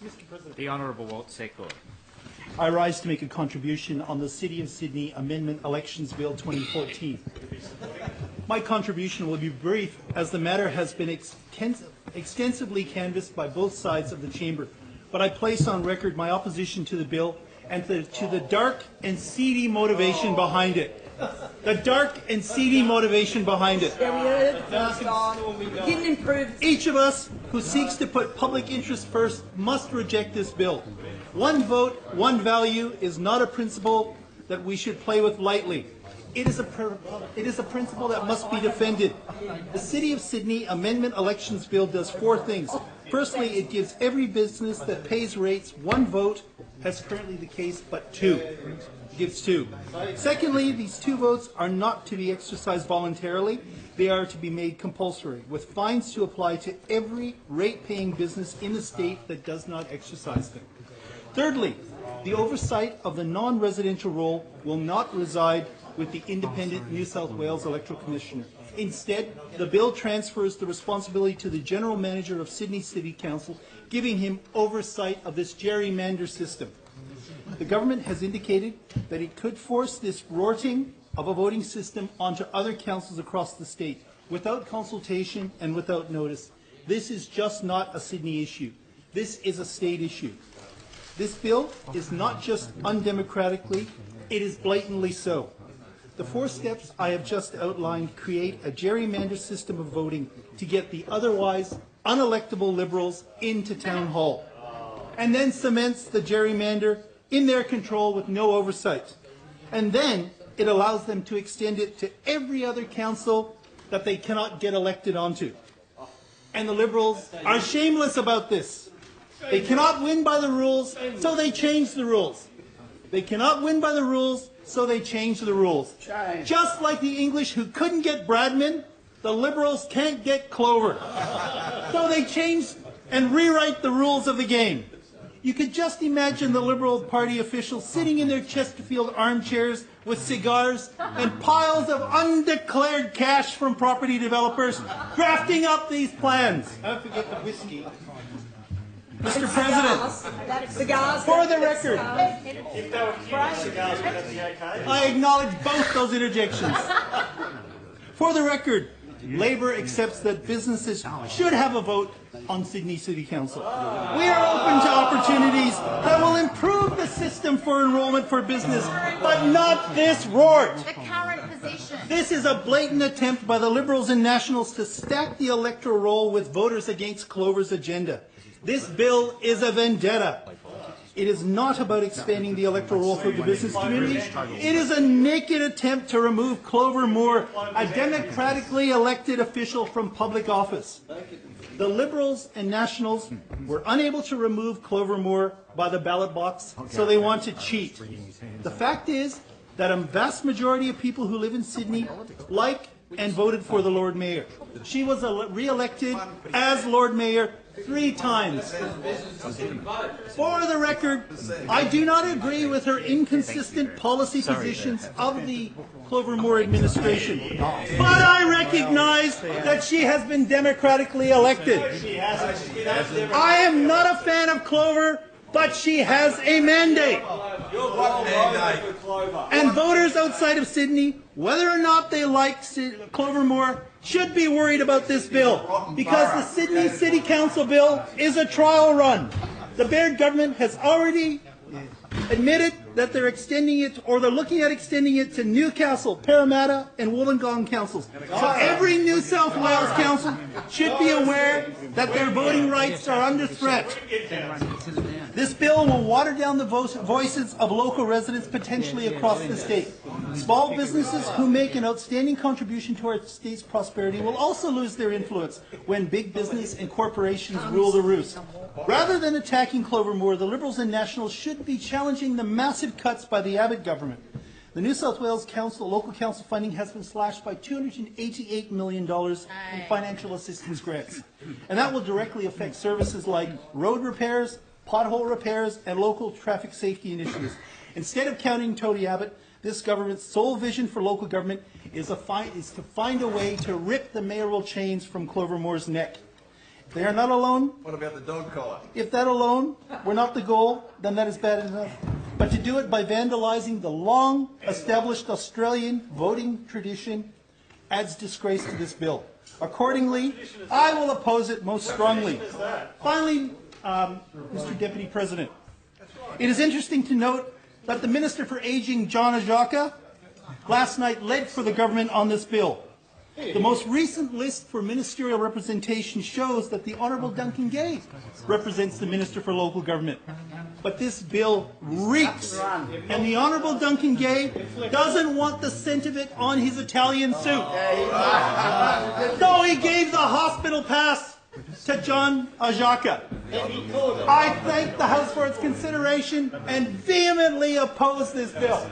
Mr. President. The Honourable Walt Secord. I rise to make a contribution on the City of Sydney Amendment Elections Bill 2014. My contribution will be brief, as the matter has been extensively canvassed by both sides of the chamber, but I place on record my opposition to the bill and to the dark and seedy motivation behind it. The dark and seedy motivation behind it. Yeah, we heard it first on. Didn't improve. Each of us who seeks to put public interest first must reject this bill. One vote, one value is not a principle that we should play with lightly. It is a principle that must be defended. The City of Sydney Amendment Elections Bill does four things. Firstly, it gives every business that pays rates one vote, as currently the case, but two. It gives two. Secondly, these two votes are not to be exercised voluntarily. They are to be made compulsory, with fines to apply to every rate-paying business in the state that does not exercise them. Thirdly, the oversight of the non-residential role will not reside with the independent New South Wales Electoral Commissioner. Instead, the bill transfers the responsibility to the General Manager of Sydney City Council, giving him oversight of this gerrymander system. The government has indicated that it could force this rorting of a voting system onto other councils across the state without consultation and without notice. This is just not a Sydney issue. This is a state issue. This bill is not just undemocratically, it is blatantly so. The four steps I have just outlined create a gerrymander system of voting to get the otherwise unelectable Liberals into Town Hall, and then cements the gerrymander in their control with no oversight. And then it allows them to extend it to every other council that they cannot get elected onto. And the Liberals are shameless about this. They cannot win by the rules, so they change the rules. They cannot win by the rules, so they change the rules. Just like the English who couldn't get Bradman, the Liberals can't get Clover. So they change and rewrite the rules of the game. You could just imagine the Liberal Party officials sitting in their Chesterfield armchairs with cigars and piles of undeclared cash from property developers drafting up these plans. Don't forget the whiskey. Mr. President, for the record, I acknowledge both those interjections. For the record, Labour accepts that businesses should have a vote on Sydney City Council. We are open to opportunities that will improve the system for enrolment for business, but not this rort. The current position. This is a blatant attempt by the Liberals and Nationals to stack the electoral roll with voters against Clover's agenda. This bill is a vendetta. It is not about expanding the electoral roll for the business community. It is a naked attempt to remove Clover Moore, a democratically elected official, from public office. The Liberals and Nationals were unable to remove Clover Moore by the ballot box, so they want to cheat. The fact is that a vast majority of people who live in Sydney like and voted for the Lord Mayor. She was re-elected as Lord Mayor 3 times. For the record, I do not agree with her inconsistent policy positions of the Clover Moore administration, but I recognize that she has been democratically elected. I am not a fan of Clover, but she has a mandate. And voters outside of Sydney, whether or not they like Clover Moore, should be worried about this bill, because the Sydney City Council bill is a trial run. The Baird government has already admitted that they're extending it, or they're looking at extending it, to Newcastle, Parramatta and Wollongong councils. So every New South Wales council should be aware that their voting rights are under threat. This bill will water down the voices of local residents potentially across the state. Small businesses who make an outstanding contribution to our state's prosperity will also lose their influence when big business and corporations rule the roost. Rather than attacking Clover Moore, the Liberals and Nationals should be challenging the massive cuts by the Abbott government. The New South Wales local council funding has been slashed by $288 million in financial assistance grants. And that will directly affect services like road repairs, pothole repairs, and local traffic safety initiatives. Instead of counting Tony Abbott, this government's sole vision for local government is to find a way to rip the mayoral chains from Clover Moore's neck. They are not alone. What about the dog collar? If that alone were not the goal, then that is bad enough. But to do it by vandalizing the long-established Australian voting tradition adds disgrace to this bill. Accordingly, I will oppose it most strongly. Finally, Mr. Deputy President, it is interesting to note that the Minister for Aging, John Ajaka, last night led for the government on this bill. The most recent list for ministerial representation shows that the Honourable Duncan Gay represents the Minister for Local Government. But this bill reeks, and the Honourable Duncan Gay doesn't want the scent of it on his Italian suit. So he gave the hospital pass to John Ajaka. I thank the House for its consideration and vehemently oppose this bill.